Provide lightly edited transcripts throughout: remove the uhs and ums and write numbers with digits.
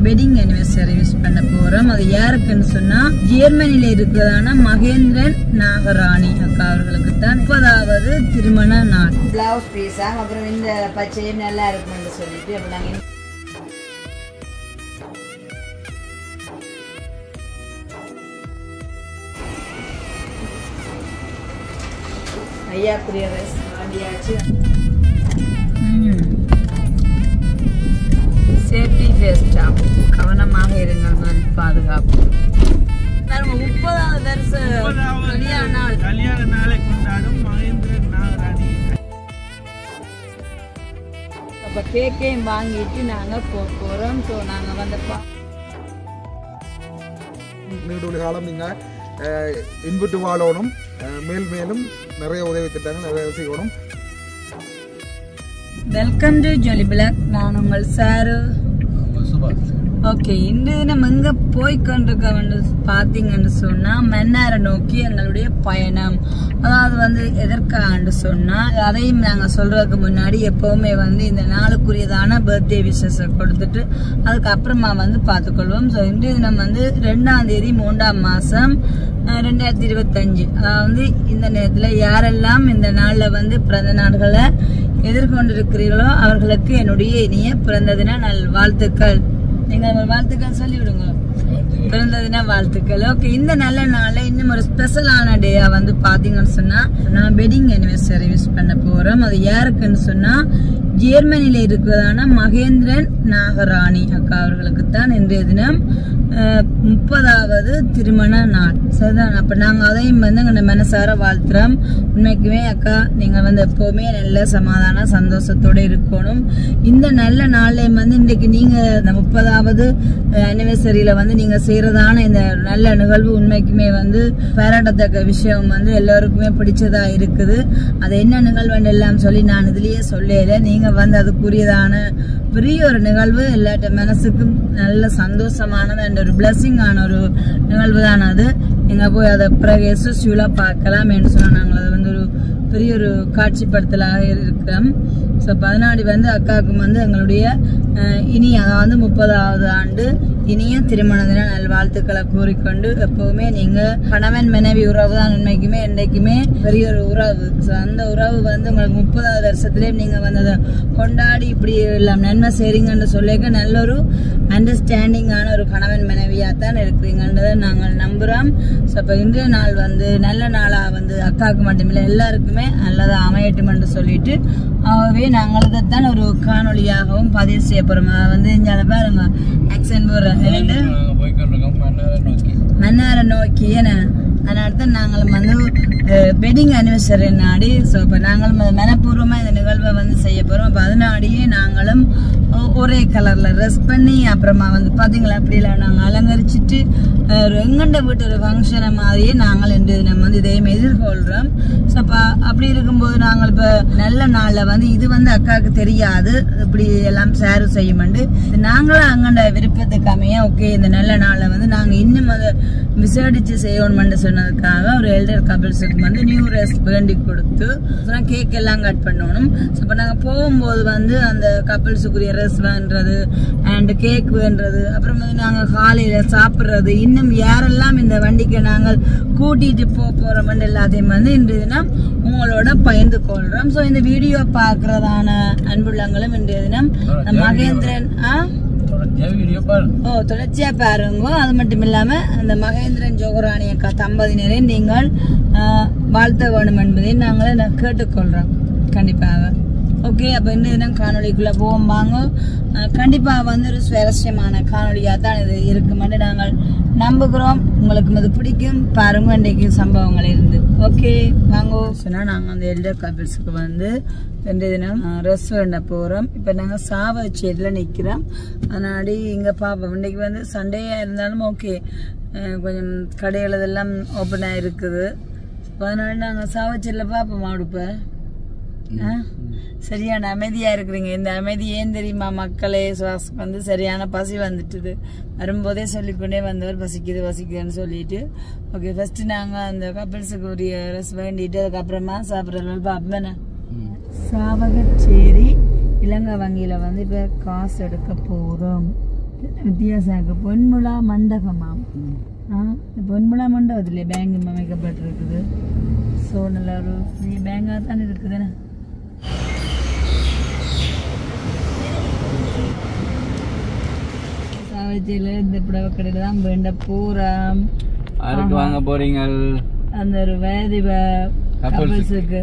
Wedding anniversary use பண்ண போறோம். அது யாருக்குன்னு சொன்னா ஜெர்மனில இருக்கிறதான மகேந்திரன் நாகராணி அக்கா அவர்களுக்கு தான் 30வது திருமண நாள். பிளவுஸ் பீஸா அப்புறம் இந்த பச்சையும் நல்லா இருக்கும்னு சொல்லிட்டு அப்ப நாங்க ஐயா புரிய வண்டியாச்சு. சேஃப்டி ஃபேஸ்டா கவனமாக இருங்கள், பாதுகாப்பு. 30வது வருஷம் கல்யாண நாளை கொண்டாடும் மகேந்திரன் நாகராணி. அப்ப கேக்கையும் வாங்கிட்டு நாங்க போறோம். ஸோ நாங்க வந்தப்பா நீண்ட காலம் நீங்க இன்புட்டு வாழணும், மேலும் நிறைய உதவி திட்டங்கள் நிறைய செய்யணும். Welcome to Jolly blog. நான் உங்கள் சாரு. ஓகே, இன்று நம்ம எங்க போய்கொண்டிருக்கோம்னு பாத்தீங்கன்னு சொன்னா மன்னாரை நோக்கி எங்களுடைய பயணம். அதாவது எதற்கான்னு சொன்னா அதையும் நாங்க சொல்றதுக்கு முன்னாடி எப்பவுமே இந்த நாளுக்குரியதான பர்த்டே விஷஸ் கொடுத்துட்டு அதுக்கப்புறமா பார்த்துக்கொள்வோம். ஸோ இன்றைய தினம் 2ஆம் தேதி 3ஆம் மாசம் 2025. அதாவது இந்த நேரத்துல யாரெல்லாம் இந்த நாள்ல பிறந்த நாள்களை எதிர்கொண்டிருக்கிறீர்களோ அவர்களுக்கு என்னுடைய இனிய பிறந்த தின நல் வாழ்த்துக்கள். நீங்க வாழ்த்துக்கள் சொல்லி விடுங்க, பிறந்த தின வாழ்த்துக்கள். ஓகே, இந்த நல்ல நாள்ல இன்னும் ஒரு ஸ்பெஷலான டேயா பாத்தீங்கன்னு சொன்னா நான் வெட்டிங் anniversary யூஸ் பண்ண போறோம். அது யாருக்குன்னு சொன்னா ஜெர்மனில இருக்கிறதான மகேந்திரன் நாகராணி அக்கா அவர்களுக்கு தான் இன்றைய தினம் 30வது திருமண நாள். சரிதான். அப்ப நாங்க அதையும் எங்க மனசார வாழ்த்துறோம். உண்மைக்குமே அக்கா நீங்க எப்பவுமே நல்ல சமாதான சந்தோஷத்தோட இருக்கணும். இந்த நல்ல நாள்லயும் இன்னைக்கு நீங்க 30வது அனிவர்சரியில நீங்க செய்யறதான இந்த நல்ல நிகழ்வு உண்மைக்குமே பாராட்டத்தக்க விஷயம் எல்லாருக்குமே பிடிச்சதா இருக்குது. அது என்ன நிகழ்வுன்னு எல்லாம் சொல்லி நான் இதுலயே சொல்லல. நீங்க அதுக்குரியதான பெரிய ஒரு நிகழ்வு, எல்லாட்ட மனசுக்கும் நல்ல சந்தோஷமானது அண்ட் ஒரு பிளஸிங் ஆன ஒரு நிகழ்வு தான் அது. நீங்க போய் அதை பிறகு எஸ்எஸ்யூலா பார்க்கலாம் என்று சொன்னா நாங்கள் அது ஒரு பெரிய ஒரு காட்சிப்படுத்தலாக இருக்கிறோம். ஸோ 14 அக்காவுக்கு எங்களுடைய இனி அதாவது 30வது ஆண்டு இனிய திருமண தின நல்வாழ்த்துக்களை கூறிக்கொண்டு எப்பவுமே நீங்க கணவன் மனைவி உறவு தான் உண்மைக்குமே என்றைக்குமே பெரிய ஒரு உறவு. ஸோ அந்த உறவு உங்களுக்கு 30வது வருஷத்துலேயே நீங்க அதை கொண்டாடி இப்படி எல்லாம் நன்மை செய்றீங்கன்னு சொல்லிக்க நல்ல ஒரு அண்டர்ஸ்டாண்டிங்கான ஒரு கணவன் மனைவியாத்தான் இருக்கிறீங்கன்றதை நாங்கள் நம்புறோம். ஸோ இப்போ இன்றைய நாள் நல்ல நாளா அக்காவுக்கு மட்டுமில்லை எல்லாருக்குமே நல்லதா அமையட்டும் என்று சொல்லிட்டு ஆகவே நாங்கள் இதைத்தான் ஒரு காணொலியாகவும் பதிவு செய்ய போறோம். இங்க பாருங்க ஆக்சன் போடுற மன்னாரை நோக்கி அதனால நாங்களும் வெட்டிங் அனிவர்சரி நாடி. ஸோ இப்போ நாங்கள் மனப்பூர்வமா இந்த நிகழ்வை செய்ய போறோம். அப்போ அதனாடியே நாங்களும் ஒரே கலர்ல ட்ரெஸ் பண்ணி அப்புறமா பாத்தீங்களா அப்படிலாம் நாங்கள் அலங்கரிச்சுட்டு எங்கண்ட வீட்டு ஒரு ஃபங்க்ஷனை மாதிரியே நாங்கள் இன்று நம்ம இதையும் எதிர்கொள்றோம். ஸோ அப்படி இருக்கும்போது நாங்கள் இப்போ நல்ல நாளில் இது அக்காவுக்கு தெரியாது இப்படி எல்லாம் ஷேர் செய்யுமெண்டு நாங்களும் அங்கண்ட விருப்பத்துக்கு அமைய ஓகே இந்த நல்ல நாளில் நாங்கள் இன்னும் அதை விசேடிச்சு செய்யணும்னு சொன்னதுக்காக ஒரு எல்டர் கபிள்ஸுக்கு நியூ ட்ரெஸ் வேண்டி கொடுத்து கேக் எல்லாம் கட் பண்ணணும். ஸோ இப்போ நாங்கள் போகும்போது அந்த கபிள்ஸுக்குரிய ட்ரெஸ் வேண்டது அண்ட் கேக் வேண்டது அப்புறம் நாங்கள் காலையில சாப்பிட்றது இன்னும் யாரெல்லாம் இந்த வண்டிக்கு நாங்கள் கூட்டிட்டு போறோம் எல்லாத்தையும் இன்றைய தினம் உங்களோட பகிர்ந்து கொள்றோம். ஸோ இந்த வீடியோ பார்க்கறதான அன்புள்ளங்களும் இன்றைய தினம் மகேந்திரன் தொடர்ச்சியா பாருங்க. அது மட்டும் இல்லாம அந்த மகேந்திரன் ஜோகராணி அக்கா தம்பதியினரை நீங்கள் வாழ்த்த வேணும் என்பதை நாங்களே கேட்டுக்கொள்றோம் கண்டிப்பாக. ஓகே, அப்ப இந்த தினம் காணொலிக்குள்ள போவோம் வாங்க. கண்டிப்பா ஒரு சுவாரஸ்யமான காணொலியா தான் இது இருக்குமென்று நாங்கள் நம்புகிறோம். உங்களுக்கு அது பிடிக்கும் பாருங்க இன்றைக்கு சம்பவங்கள் இருந்து. ஓகே வாங்க. சொன்னா நாங்க அந்த எல்டர் கபிள்ஸுக்கு ரெண்டு தினம் ட்ரெஸ் வேண்ட போறோம். இப்ப நாங்க சாவச்சேரியில நிக்கிறோம். அதனாடி இங்க பாப்போம். இன்னைக்கு சண்டேயா இருந்தாலும் ஓகே கொஞ்சம் கடைகள் இதெல்லாம் ஓப்பனா இருக்குது. அதனால நாங்க சாவச்சேரியில பாப்போம். அடுப்ப சரியான அமைதியா இருக்கிறீங்க. இந்த அமைதி ஏன் தெரியுமா மக்களே? சுவாசம் சரியான பசி வந்துட்டுது. வரும்போதே சொல்லிக்கொண்டே வந்தவர் பசிக்குதுன்னு சொல்லிட்டு ஓகே ஃபர்ஸ்ட் நாங்க அந்த கப்பிள்ஸுக்கு உரிய ட்ரெஸ் வேண்டிட்டு அதுக்கப்புறமா சாப்பிட்றதுனால பாப்பேன். சாவகச்சேரி இலங்கை வங்கியில இப்ப காசு எடுக்க போறோம். வித்தியாசம் இருக்கு. பொன்முலா மண்டபமாம். பொன்முலா மண்டபத்திலே பேங்க் அமைக்கப்பட்டிருக்குது. ஸோ நல்ல ஒரு பெரிய பேங்காக தான் இருக்குதுண்ணே. சாவச்சியில் இந்த புடவை கடையில் தான் வேண்ட பூரா வாங்க போறீங்க. அந்த ஒரு வயது கப்பல்ஸுக்கு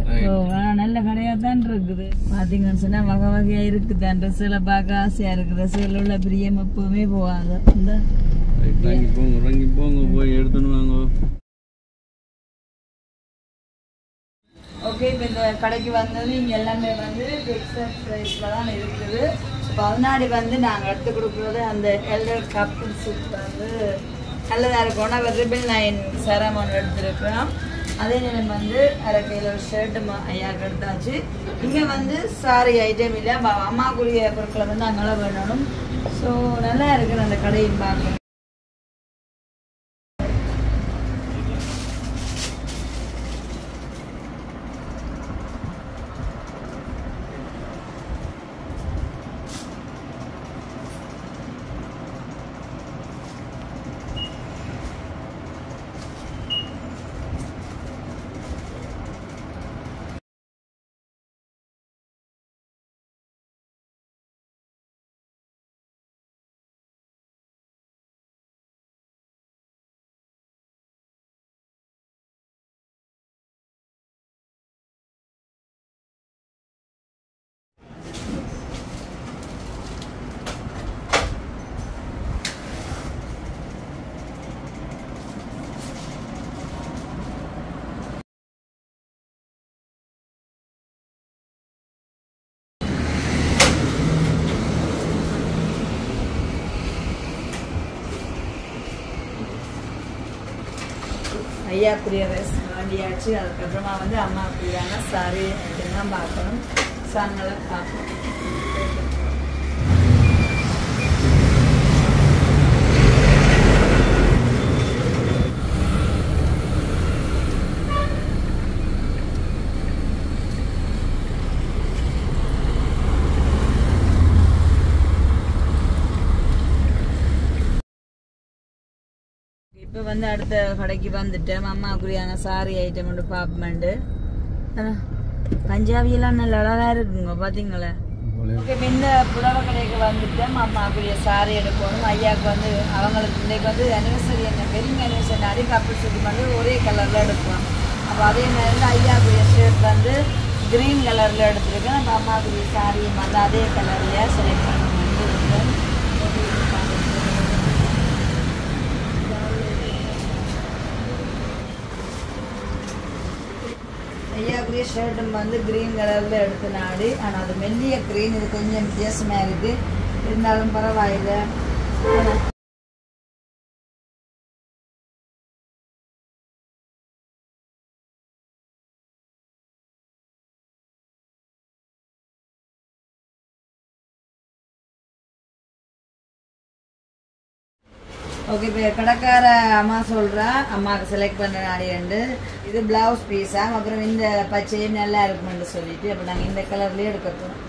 நல்ல கடையா தான் இருக்குது. பாத்தீங்கன்னு சொன்னா வகை வகையா இருக்குது. ட்ரெஸ்ல பார்க்க ஆசையா இருக்குது. ட்ரெஸ்ல உள்ள பிரியம் எப்பவுமே போகாது. இந்த போய் எடுத்துன்னு வாங்க. ஓகே, இப்போ இந்த கடைக்கு வந்தது இங்க எல்லாமே வந்து ஃபிக்ஸட் பிரைஸ்ல தான் இருக்குது. பதினாடி வந்து நாங்கள் எடுத்து கொடுக்குறது அந்த எல்டர் கப்பல்ஸுக்கு வந்து நல்லதாக இருக்கும். நாங்கள் ரிபிள் 9 சேரமோன் எடுத்துருக்கிறோம். அதே நேரம் வந்து அரை கையில் ஒரு ஷர்ட்டு ஐயாவுக்கு எடுத்தாச்சு. இங்கே வந்து சாரி ஐட்டம் இல்லை, அம்மாக்குரிய பொருட்களை வந்து அங்கெல்லாம் வேணும். ஸோ நல்லா இருக்குது அந்த கடையும் பார்க்க. ஐயாக்குரிய ட்ரெஸ் வண்டியாச்சு. அதுக்கப்புறமா வந்து அம்மாக்குரியான சாரி தான் பார்க்கணும். சாங்களை பார்க்கணும். இப்போ வந்து அடுத்த கடைக்கு வந்துட்டேன். அம்மாக்குரியான சாரி ஐட்டம் ஒன்று பார்ப்போம்ண்டு. பஞ்சாபியெல்லாம் நல்ல அழகாக இருக்குங்க பார்த்தீங்களா. ஓகே, இப்போ இந்த புடவை கடைக்கு வந்துட்டேன். அம்மாக்குரிய சாரி எடுக்கணும். ஐயாவுக்கு வந்து அவங்களுக்கு இன்றைக்கு வந்து அனிவர்சரி, என்ன வெட்டிங் அனிவர்சரி நிறைய கப்பல்ஸுக்கு வந்து ஒரே கலரில் எடுப்போம். அப்போ அதே மாதிரி ஐயாக்குரிய ஷர்ட் வந்து க்ரீன் கலரில் எடுத்துருக்கேன். நம்ம அம்மாக்குரிய சாரியும் வந்து அதே கலர்லையே செலக்ட் பண்ணி வந்துருக்கேன். ஐயாக்குரிய ஷர்ட்டும் வந்து க்ரீன் கலரில் எடுத்து நாடி. ஆனால் அது மெல்லிய க்ரீன், இது கொஞ்சம் வித்தியாசமாக இருக்குது. இருந்தாலும் பரவாயில்லை. ஓகே, இப்போ கடைக்கார அம்மா சொல்கிறா அம்மாவுக்கு செலக்ட் பண்ண நாடிண்டு. இது ப்ளவுஸ் பீஸா, அப்புறம் இந்த பச்சையும் நல்லா இருக்குமென்று சொல்லிட்டு அப்போ நாங்கள் இந்த கலர்லேயே எடுக்க போகிறோம்.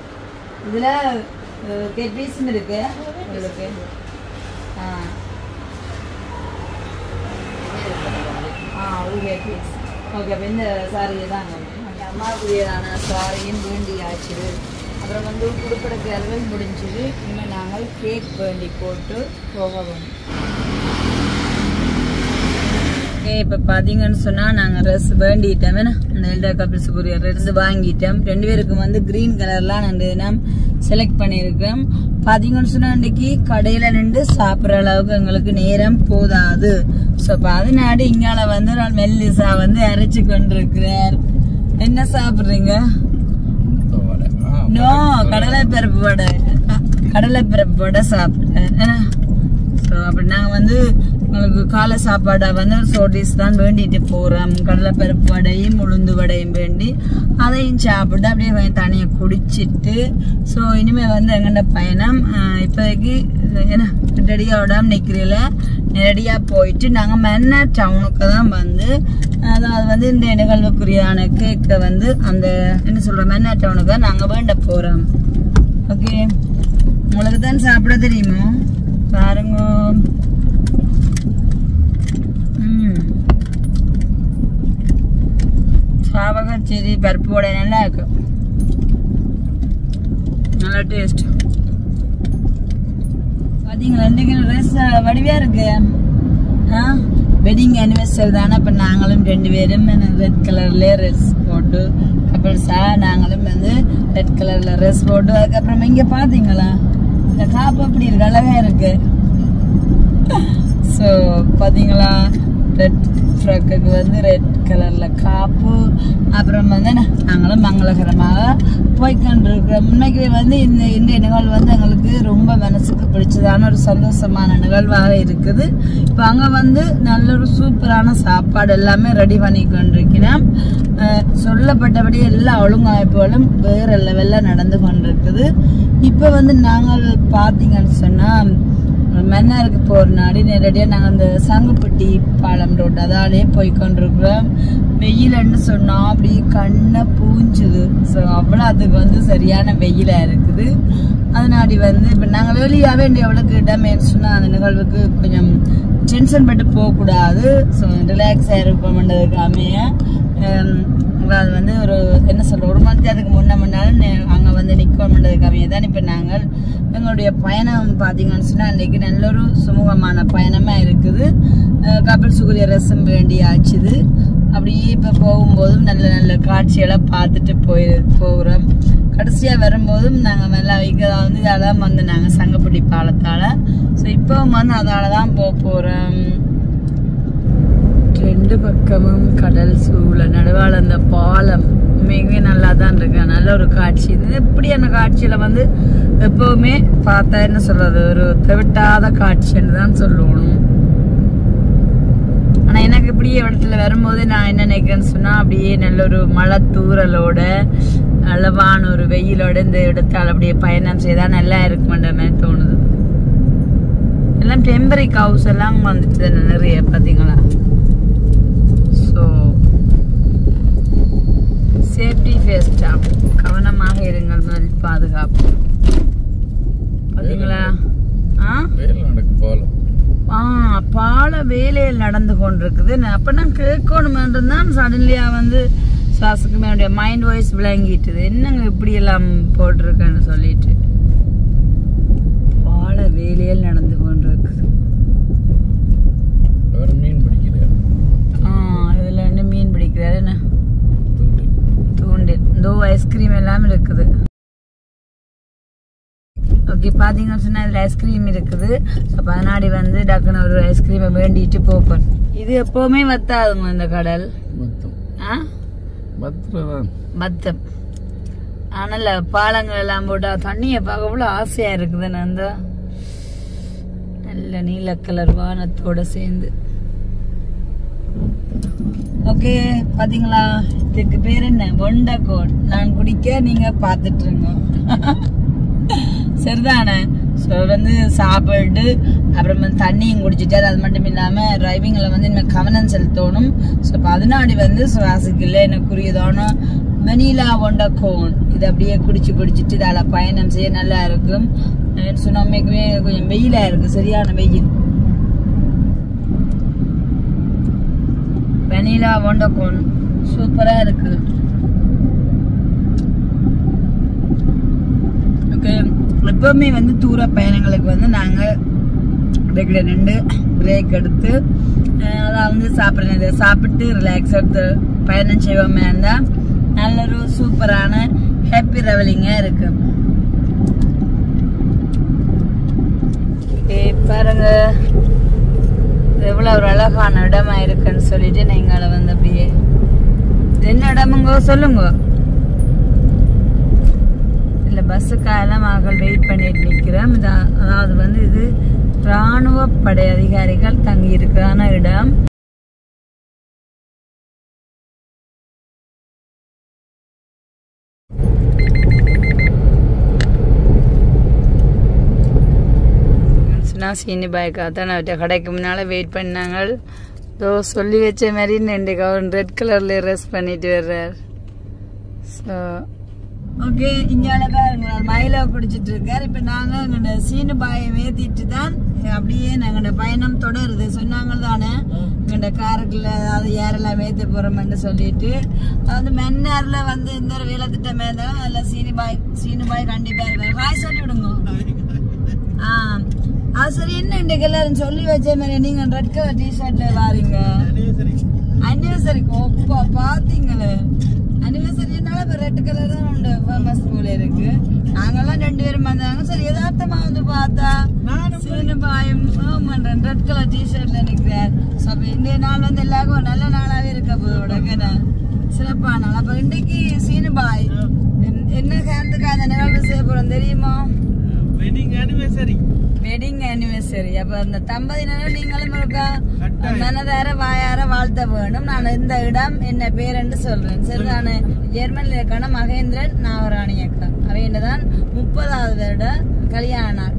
இதில் பீஸும் இருக்கு உங்களுக்கு. Okay piece. ஓகே, அப்போ இந்த சாரியை தான் அம்மாவுக்குரியதான சாரியும் வேண்டி ஆச்சு. அப்புறம் வந்து கொடுக்கறதுக்கு அளவில் முடிஞ்சுது. இன்னும் நாங்கள் கேக் வேண்டி போட்டு போக வேணும். இப்போ பார்த்தீங்கன்னு சொன்னால் நாங்கள் ட்ரெஸ் வேண்டிட்டோம். வேணா அந்த எல்டர் கப்பிள்ஸுக்குரிய ட்ரெஸ் வாங்கிட்டோம். 2 பேருக்கும் வந்து க்ரீன் கலர்லாம் நான் செலக்ட் பண்ணியிருக்கோம். பார்த்தீங்கன்னு சொன்னால் இன்றைக்கி கடையில் நின்று சாப்பிட்ற அளவுக்கு எங்களுக்கு நேரம் போதாது. ஸோ இப்போ அதனாடி இங்கால வந்து நான் மெல்லிசா வந்து அரைச்சி கொண்டிருக்கிறார். என்ன சாப்பிட்றீங்க? நோ, கடலைப்பருப்பு வடை சாப்பிட்றேன். ஸோ அப்படி நாங்கள் வந்து உங்களுக்கு காலை சாப்பாடை வந்து சோடிஸ் தான் வேண்டிட்டு போகிறோம். கடலைப்பருப்பு வடையும் உளுந்து வடையும் வேண்டி அதையும் சாப்பிட்டு அப்படியே கொஞ்சம் தனியாக குடிச்சிட்டு ஸோ இனிமேல் வந்து எங்கள்ட பயணம் இப்போதைக்கு ஏன்னா ரெடியாக விடாமல் நிற்கிறீல நேரடியாக போயிட்டு நாங்கள் மென்ன டவுனுக்கு தான் வந்து அதாவது வந்து இந்த நிகழ்வுக்குரியான கேக்கை வந்து அந்த என்ன சொல்கிறோம் மென்ன டவுனுக்கு தான் நாங்கள் வேண்ட போகிறோம். ஓகே, உங்களுக்கு தான் சாப்பிட தெரியுமோ? பாருங்க. சாவகச்சேரி பருப்பு வடை நல்லா இருக்கு, நல்லா டேஸ்ட். பாத்தீங்களா, 2 கிலோ ரைஸ் வடிவா இருக்கு. வெட்டிங் அனிவர்சரி தானே. இப்போ நாங்களும் 2 பேரும் ரெட் கலர்ல ட்ரெஸ் போட்டு, கப்பல்ஸா நாங்களும் வந்து ரெட் கலர்ல ட்ரெஸ் போட்டு, அதுக்கப்புறமா இங்க பாத்தீங்களா இந்த காப்பு அப்படி இருக்கு, அழகா இருக்கு. ஸோ பாத்தீங்களா, ரெட் ஃப்ராக்குக்கு வந்து ரெட் கலர்ல காப்பு. அப்புறம் வந்து நாங்களும் மங்களகரமாக போய்கொண்டிருக்கிறோம். உண்மைக்கு வந்து இந்த நிகழ்வு வந்து எங்களுக்கு ரொம்ப மனசுக்கு பிடிச்சதான ஒரு சந்தோஷமான நிகழ்வாக இருக்குது. இப்போ அங்கே வந்து நல்ல ஒரு சூப்பரான சாப்பாடு எல்லாமே ரெடி பண்ணி கொண்டிருக்கிறோம். சொல்லப்பட்டபடி எல்லா ஒழுங்கமைப்புகளும் வேற லெவலில் நடந்து கொண்டிருக்குது. இப்போ வந்து நாங்கள் பார்த்தீங்கன்னு சொன்னால் மன்னாருக்கு போகிற நாடி நேரடியாக நாங்கள் அந்த சங்குப்பட்டி பாலம் ரோடு அதாலே போய்கொண்டிருக்கிறோம். வெயில்னு சொன்னால் அப்படி கண்ணை பூஞ்சுது. ஸோ அவ்வளோ அதுக்கு வந்து சரியான வெயிலாக இருக்குது. அதனாடி வந்து இப்போ நாங்கள் வெளியாகவே எவ்வளோக்கு இடமேன்னு சொன்னால் அந்த நிகழ்வுக்கு கொஞ்சம் டென்ஷன் பட்டு போகக்கூடாது. ஸோ ரிலாக்ஸாக இருக்கணுன்றதுக்கு அமைய அது வந்து ஒரு என்ன சொல்கிறோம், 1 மணி நேரத்துக்கு முன்னாலும் அங்கே வந்து நிற்கணுன்றதுக்கு அமைய தான் இப்போ நாங்கள் எங்களுடைய பயணம் பார்த்தீங்கன்னு சொன்னால் இன்றைக்கி நல்ல ஒரு சுமூகமான பயணமாக இருக்குது. கப்பல் சுகுரிய ரசம் வேண்டி ஆச்சுது. அப்படியே இப்போ போகும்போதும் நல்ல நல்ல காட்சிகளை பார்த்துட்டு போகிறோம். கடைசியாக வரும்போதும் நாங்கள் மெல்ல வைக்கிறதா வந்து இதெல்லாம் வந்து நாங்கள் சங்கப்பட்டி பாலத்தால். ஸோ இப்போவும் வந்து அதால் தான் போகிறோம். 2 பக்கமும் கடல் சூழ நடுவால் அந்த பாலம் மிகவே நல்லா தான் இருக்கு. நல்ல ஒரு காட்சி. இப்படியான காட்சியில வந்து எப்பவுமே பார்த்தா என்ன சொல்றது, ஒரு தவிட்டாத காட்சின்னு தான் சொல்லணும். ஆனா எனக்கு இப்படியே இடத்துல வரும்போது நான் என்ன நினைக்கிறேன்னு சொன்னா, அப்படியே நல்ல ஒரு மழை தூறலோட அளவான ஒரு வெயிலோட இந்த இடத்தால் அப்படியே பயணம் செய்தா நல்லா இருக்குமென்ற மாதிரி தோணுது. எல்லாம் டெம்பரரி ஹவுஸ் எல்லாம் வந்துட்டு நிறைய பாத்தீங்களா. சேஃப்டி ஃபர்ஸ்டா, கவனமாக இருங்கள், முதல் பாதுகாப்பு. பாத்தீங்களா, பால வேலையில் நடந்து கொண்டிருக்குது. அப்ப நான் கேட்கணும் தான் சடன்லியா வந்து சுவாசக்குமே என்னுடைய மைண்ட் வாய்ஸ் விளங்கிட்டுது. என்னங்க இப்படி எல்லாம் போட்டிருக்கேன்னு சொல்லிட்டு பால வேலையில் நடந்து கொண்டிருக்குது. மீன் பிடிக்கிறார். இதுல இருந்து மீன் பிடிக்கிறாரு. என்ன தூண்டில், இதோ ஐஸ்கிரீம் எல்லாம் இருக்குது. ஓகே, பாத்தீங்கன்னு சொன்னா இதுல ஐஸ்கிரீம் இருக்குது. பதினாடி வந்து டக்குன்னு ஒரு ஐஸ்கிரீமை வேண்டிட்டு போப்பேன். இது எப்பவுமே வத்தாதுங்க இந்த கடல். பத்தம். ஆனால பாலங்கள் எல்லாம் போட்டா தண்ணியை பார்க்க அவ்வளவு ஆசையா இருக்குது. அந்த நல்ல நீல கலர் வானத்தோட சேர்ந்து. ஓகே, பாத்தீங்களா, இதுக்கு பேர் என்ன, வெண்டைக்கோன். நான் குடிக்க நீங்க பாத்துட்டு இருங்க. சரிதானே. ஸோ வந்து சாப்பிட்டு அப்புறம் வந்து தண்ணியும் குடிச்சிட்டு, அது மட்டும் இல்லாம டிரைவிங்ல வந்து இன்னும் கவனம் செலுத்தணும். ஸோ பதினாடி வந்து சுவாசிக்கல எனக்குரியதான வெனிலா வெண்டைக்கோன். இது அப்படியே குடிச்சிட்டு இதால பயணம் செய்ய நல்லா இருக்கும். சுனாமிக்குமே கொஞ்சம் வெயிலா இருக்கு, சரியான வெயில். வெனிலா வெண்டைக்கோன் சூப்பரா இருக்கு. ஓகே, எப்பவுமே வந்து தூர பயணங்களுக்கு வந்து நாங்க ரெகுலர் 2 பிரேக் எடுத்து அதாவது சாப்பிட்டு ரிலாக்ஸ் எடுத்து பயணம் செய்வோமே இருந்தா நல்ல ஒரு சூப்பரான ஹாப்பி டிராவலிங்கா இருக்கு. பாருங்க எவ்வளவு ஒரு அழகான இடமா இருக்குன்னு சொல்லிட்டு நீங்கள வந்து அப்படியே என்ன இடமுங்க சொல்லுங்க. இல்ல பஸ்ஸுக்காக மக்கள் வெயிட் பண்ணிட்டு நிக்கிறோம். அதாவது வந்து இது ராணுவ படை அதிகாரிகள் தங்கி இருக்கிறான இடம். சீனி பாய்க்காக தான் கடைக்கு முன்னால வெயிட் பண்ணாங்க. இதோ சொல்லி வச்ச மாதிரி 2 கவர் ரெட் கலர்ல ட்ரெஸ் பண்ணிட்டு வர்றார். ஸோ ஓகே, இங்கால பாருங்க மயில பிடிச்சிட்டு இருக்காரு. இப்ப நாங்க எங்கட சீனு பாயை ஏத்திட்டு தான் அப்படியே நாங்க பயணம் தொடருது. சொன்னாங்க தானே எங்கட காருக்குள்ள அதாவது யாரெல்லாம் ஏத்த போறோம்னு சொல்லிட்டு. அதாவது மன்னார்ல வந்து இந்த ஒரு வேலை திட்டமே இருந்தாலும் அதுல சீனு பாய் கண்டிப்பா இருக்காரு. ஹாய் சொல்லி விடுங்க. அது சரி, என்ன இன்றைக்கு எல்லாரும் சொல்லி வச்ச மாதிரி நீங்க ரெட் கலர் டிஷர்ட்ல வாரீங்க அனிவர்சரிக்கு. ஒப்பா பாத்தீங்களே, அனிவர்சரினால இப்ப ரெட் கலர் தான் உண்டு ஃபேமஸ் போல இருக்கு. நாங்கெல்லாம் 2 பேரும் வந்தாங்க. சரி, யதார்த்தமா வந்து பார்த்தா சீனு பாயும் ரெட் கலர் டிஷர்ட்ல நிக்கிறார். ஸோ அப்ப இந்த நாள் வந்து எல்லாருக்கும் ஒரு நல்ல நாளாவே இருக்க போதோட சிறப்பான நாள். அப்ப இன்றைக்கு சீனு பாய் என்ன சேர்ந்துக்கு அந்த நிகழ்வு செய்ய போறோம் தெரியுமா? Wedding anniversary. அப்ப அந்த தம்பதியினரும் நீங்களும் இருக்கா மனதார வாயார வாழ்த்த வேணும். நான் இந்த இடம் என்ன பேர் என்று சொல்றேன். சரி, நான் ஜெர்மனில இருக்கான மகேந்திரன் நாகராணி அக்கா அவையதான் 30வது வருட கல்யாண நாள்.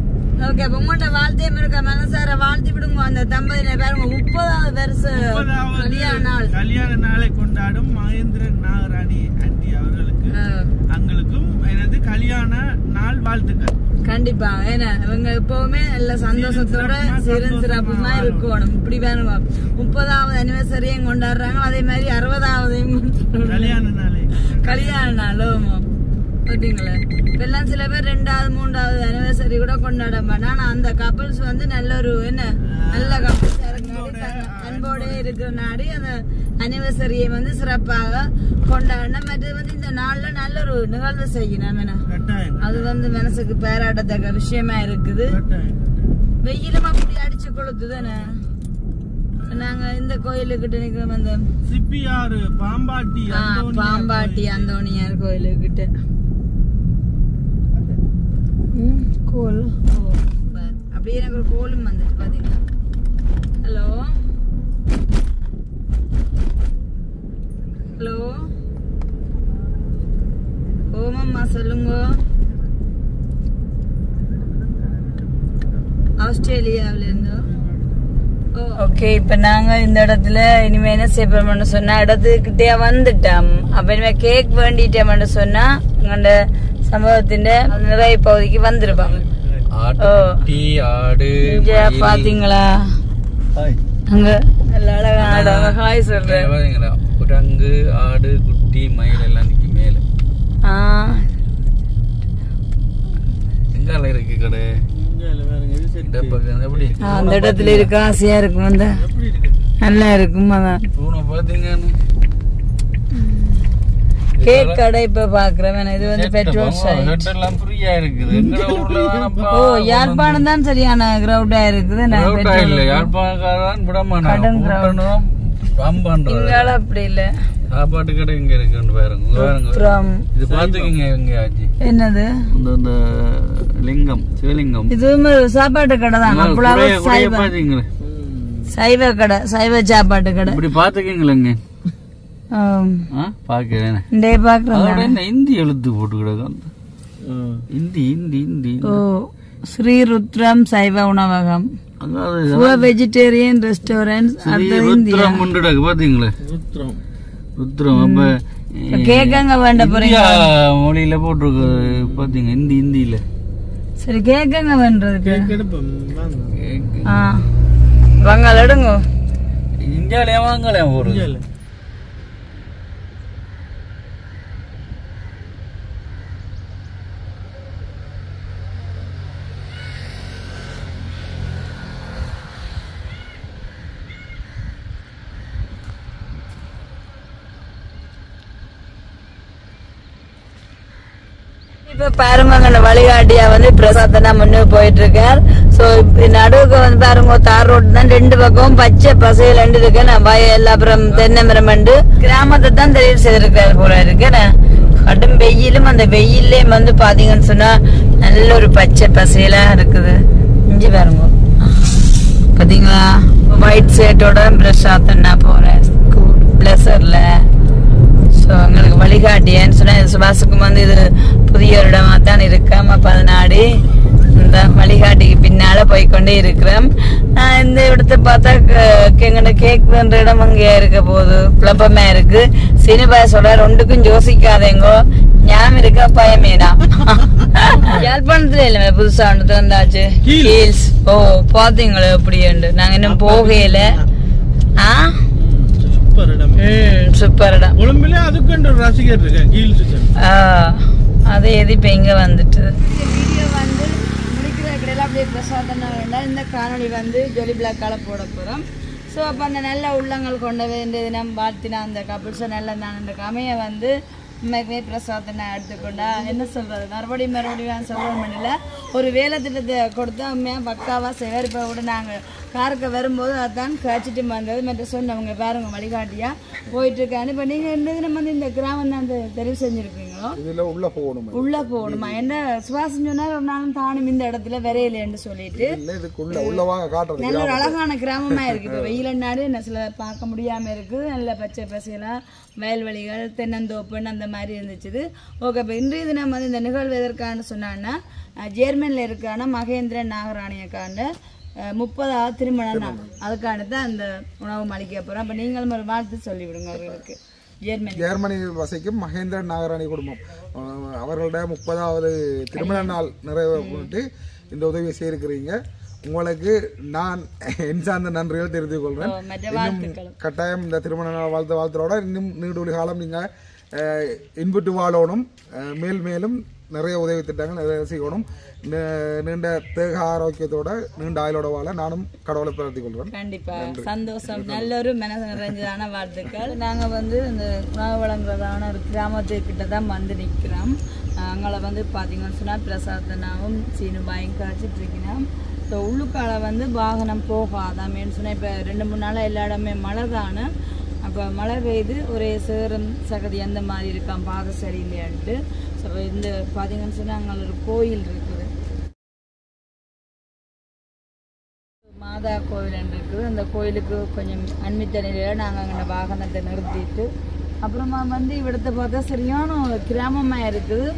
ஓகே, அப்ப உங்கள்கிட்ட வாழ்த்தையும் இருக்கா மனசார வாழ்த்தி விடுங்க. அந்த தம்பதியினர் பாருங்க 30வது வருஷம் கல்யாண நாளை கொண்டாடும் மகேந்திரன் நாகராணி ஆண்டி அவர்களுக்கு அங்களுக்கும் எனது கல்யாண நாள் வாழ்த்துக்கள். கண்டிப்பா. ஏன்னா இவங்க எப்பவுமே நல்ல சந்தோஷத்தோட சிறப்புமா இருக்கணும். இப்படி பாருங்க 30வது அனிவர்சரியும் கொண்டாடுறாங்க, அதே மாதிரி 60வதையும் கல்யாண நாளும் ஓகேங்களா. இப்பெல்லாம் சில பேர் 2வது 3வது அனிவர்சரி கூட கொண்டாட மாட்டாங்க. ஆனா அந்த கப்பல்ஸ் வந்து நல்ல ஒரு நல்ல கப்பல்ஸ் அன்போட இருக்கிற நாடி அந்த அனிவர்சரியை வந்து சிறப்பாக கொண்டாடணும். மற்றது வந்து இந்த நாள்ல நல்ல ஒரு நிகழ்வு செய்யணும். அது வந்து மனசுக்கு பேராட்டத்தக்க விஷயமா இருக்குது. வெயிலும் அப்படி அடிச்சு கொளுத்துதானே. நாங்க இந்த கோயிலுக்கிட்ட நிக்கிறோம், அந்த சிப்பியாறு பாம்பாட்டி அந்தோணியார் கோயிலுக்கிட்ட கோல். அப்படியே எனக்கு ஒரு கோலும் வந்துட்டு பாத்தீங்களா. ஹலோ ஹலோ, ஓமம்மா சொல்லுங்க. ஆஸ்திரேலியாவில இருந்து. ஓகே, இப்ப நாங்க இந்த இடத்துல இனிமே என்ன செய்யணும்னு சொன்னா இடத்துக்கிட்டே வந்துட்டோம். அப்ப இனிமே கேக் வேண்டிட்டோம்னு சொன்னா எங்களோட சம்பவத்தின் நிறைய பகுதிக்கு வந்துருப்பாங்க. பாத்தீங்களா அங்க நல்ல அழகா ஹாய் சொல்றேன். குரங்கு, ஆடு, குட்டி, மயில் எல்லாம் நிக்கு மேல. எங்கால இருக்கு கடை? அந்த இடத்துல இருக்கு. ஆசையா இருக்கும், அந்த நல்லா இருக்கும். அதான் பாத்தீங்கன்னு கேக் கடை இப்ப பாக்குறேன். இது வந்து பெட்ரோல் எல்லாம் ஃப்ரீயா இருக்குது. எங்க ஊர்ல ஓ, யாழ்ப்பாணம் தான் சரியான கிரவுண்டா இருக்குது. யாழ்ப்பாணக்காரன் விடமாட்டான். அப்படி இல்ல, சாப்பாட்டு கடை இங்க இருக்கு பாருங்க. இது பாத்துக்கீங்க எங்கயாச்சு. என்னது இந்த லிங்கம், சிவலிங்கம். இது சாப்பாட்டு கடை தான். சைவ கடை, சைவ சாப்பாட்டு கடை. இப்படி பாத்துக்கீங்களா? பாக்கிறேன் இந்தி எழுத்து போட்டு கிடக்கு. இந்தி இந்தி இந்தி. ஓ, ஸ்ரீ ருத்ரம் சைவ உணவகம், வெஜிடேரியன் ரெஸ்டாரண்ட். பாத்தீங்களா ருத்ரம். அப்ப கேக்கங்க வேண்ட போறீங்க மொழியில போட்டிருக்கு பாத்தீங்க, இந்தி இந்தியில. சரி, கேக்கங்க வேண்டதுக்கு வாங்கல எடுங்க. இந்தியாலயா வாங்கலையா ஒரு இப்ப பாருங்க வழிகாட்டியா வந்து பிரசாத்தனா முன்னு போயிட்டு இருக்கார். சோ நடுவுக்கு வந்து பாருங்க தார் ரோடு தான், 2 பக்கம் பச்சை பசையில இருக்கு. நான் வயல் அப்புறம் தென்னை மரம் மண்டு கிராமத்தை தான் தெரிவு செய்திருக்காரு போல இருக்கு. கடும் வெயிலும் அந்த வெயிலே வந்து பாத்தீங்கன்னு சொன்னா நல்ல ஒரு பச்சை பசையில இருக்குது. இஞ்சி பாருங்க பாத்தீங்களா, ஒயிட் ஷர்ட்டோட பிரசாத்தனா போறேன் பிளஸர்ல. எங்களுக்கு வழிகாட்டியன்னு சொன்னா சுபாஷுக்கும் வந்து இது புதிய ஒரு இடமா தான் இருக்காம. அப்ப அதனாடி இந்த வழிகாட்டிக்கு பின்னால போய்கொண்டே இருக்கிறோம். இந்த இடத்தை பார்த்தா எங்கட கேக் பண்ற இடம் அங்கேயா இருக்க போது குழப்பமா இருக்கு. சினிபா சொல்ற ரெண்டுக்கும் யோசிக்காதேங்கோ, ஞாபகம் இருக்கா பயமேடா. யாழ்ப்பாணத்துல இல்ல புதுசா ஒன்று திறந்தாச்சு ஹீல்ஸ். ஓ பாத்தீங்களா எப்படி உண்டு, நாங்க இன்னும் போகையில. சூப்பர் இடம். உடம்புல அதுக்கு ரசிகர் இருக்கு ஹீல்ஸ். அதே இது இப்ப இங்க வந்துட்டு வீடியோ வந்து முடிக்கிற கடையில அப்படியே பிரசாதம் வேண்டாம். இந்த காணொலி வந்து ஜொலி பிளாக்கால போட போறோம். ஸோ அப்போ அந்த நல்ல உள்ளங்கள் கொண்ட வேண்டிய தினம் வாழ்த்தினா அந்த கபிள்ஸை நல்ல நான் அந்த கமையை வந்து உண்மைக்குமே பிரசாதனை எடுத்துக்கொண்டா என்ன சொல்றது, மறுபடியும் சொல்ல முடியல. ஒரு வேலை திட்டத்தை கொடுத்தா உண்மையாக பக்காவாக செய்வார். இப்போ கூட நாங்கள் காருக்கு வரும்போது அதான் காய்ச்சிட்டு வந்தது மற்ற சொன்னவங்க பாருங்க வழிகாட்டியா போயிட்டு இருக்கான்னு. இப்போ நீங்கள் என்ன தினம் வந்து இந்த கிராமம் தான் தெரிவு செஞ்சுருக்கீங்களோ உள்ள போகணுமா என்ன சுவாசம் சொன்னால் ஒரு நாளும் தானும் இந்த இடத்துல விரையிலேன்னு சொல்லிட்டு நல்ல ஒரு அழகான கிராமமா இருக்கு. இப்போ வெயில் நாடு என்ன சில பார்க்க முடியாம இருக்கு. நல்ல பச்சை பசையெல்லாம் வயல்வெளிகள் தென்னந்தோப்புன்னு அந்த மாதிரி இருந்துச்சு. ஓகே, இப்போ இன்றைய தினம் வந்து இந்த நிகழ்வு எதற்கான சொன்னான்னா ஜெர்மனியில் இருக்கான மகேந்திரன் நாகராணியக்கான 30வது திருமண நாள். அதுக்கானது அந்த உணவு அளிக்க போறோம். அப்ப நீங்களும் ஒரு வாழ்த்து சொல்லிவிடுங்க அவர்களுக்கு. ஜெர்மனியில் வசிக்கும் மகேந்திரன் நாகராணி குடும்பம் அவர்களோட 30வது திருமண நாள் நிறைவேறிட்டு இந்த உதவியை செய்திருக்கிறீங்க. உங்களுக்கு நான் என் சார்ந்த நன்றிகள் தெரிவித்துக் கொள்றேன். இன்னும் கட்டாயம் இந்த திருமண நாள் வாழ்த்தோட இன்னும் நீடுழி காலம் நீங்க இன்புட்டு வாழணும். மேல் மேலும் நிறைய உதவி திட்டங்கள் நிறைய செய்யணும். நீண்ட தேக ஆரோக்கியத்தோட நீண்ட ஆயுளோட வாழ நானும் கடவுளை பிரார்த்திக் கொள்றேன். கண்டிப்பா சந்தோஷம். நல்ல ஒரு மனசு நிறைஞ்சதான வாழ்த்துக்கள். நாங்க வந்து இந்த உணவு வழங்குறதான ஒரு கிராமத்துக்கிட்ட தான் வந்து நிற்கிறோம். அங்கே வந்து பார்த்தீங்கன்னு சொன்னால் பிரசாதனாவும் சீனுபாயும் காய்ச்சிட்டு இருக்கிறோம். ஸோ உள்ளுக்கால வந்து வாகனம் போகாதாமேன்னு சொன்னால் இப்போ 2-3 நாளாக எல்லா இடமே மழை தானே. அப்போ மழை பெய்து ஒரே சேரம் சகதி அந்த மாதிரி இருக்கான், பாதை சரியில்லையான்ட்டு. ஸோ இந்த பார்த்தீங்கன்னு சொன்னால் அங்கே ஒரு கோயில் இருக்குது, மாதா கோயில் இருக்குது. அந்த கோயிலுக்கு கொஞ்சம் அண்மித்த நிலையில் நாங்கள் அங்கே வாகனத்தை நிறுத்திட்டு அப்புறமா வந்து இவிடத்தை பார்த்தா சரியான கிராமமாக இருக்குது.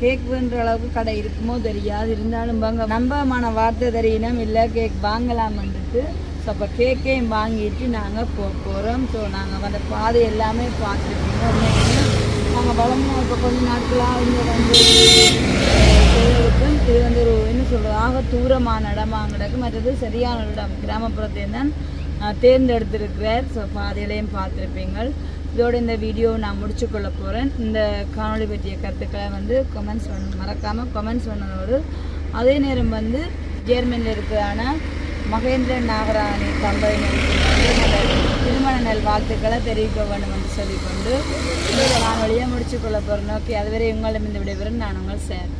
கேக் வேண்ட அளவுக்கு கடை இருக்குமோ தெரியாது, இருந்தாலும் வாங்க நம்பமான வார்த்தை தெரியணும் இல்லை கேக் வாங்கலாம்ன்ட்டு. ஸோ அப்போ கேக்கையும் வாங்கிட்டு நாங்கள் போகிறோம். ஸோ நாங்கள் வந்து பாதை எல்லாமே பார்த்துருக்கோம். நாங்கள் வளர்ந்தோம் இப்போ கொஞ்சம் நாட்களாக இங்கே வந்து இது வந்து ஒரு என்ன சொல்கிறது ஆக தூரமான இடமா கிடக்கு. மற்றது சரியான இடம் கிராமப்புறத்தை தான் தேர்ந்தெடுத்திருக்கிறார். ஸோ பாதையிலையும் பார்த்துருப்பீங்கள். இதோட இந்த வீடியோ நான் முடிச்சுக்கொள்ள போகிறேன். இந்த காணொலி பற்றிய கருத்துக்களை வந்து மறக்காமல் கமெண்ட்ஸ் பண்ணதோடு அதே நேரம் வந்து ஜெர்மனியில் இருக்கிறான மகேந்திரன் நாகராணி தம்பதியினருக்கு திருமண நல் வாழ்த்துக்களை தெரிவிக்க வேண்டும் என்று சொல்லிக்கொண்டு இந்த காணொலியை முடிச்சுக்கொள்ள போகிறேன். ஓகே, அதுவரை உங்களிடம் இந்த விடைபெறும் நான் உங்கள் சார்.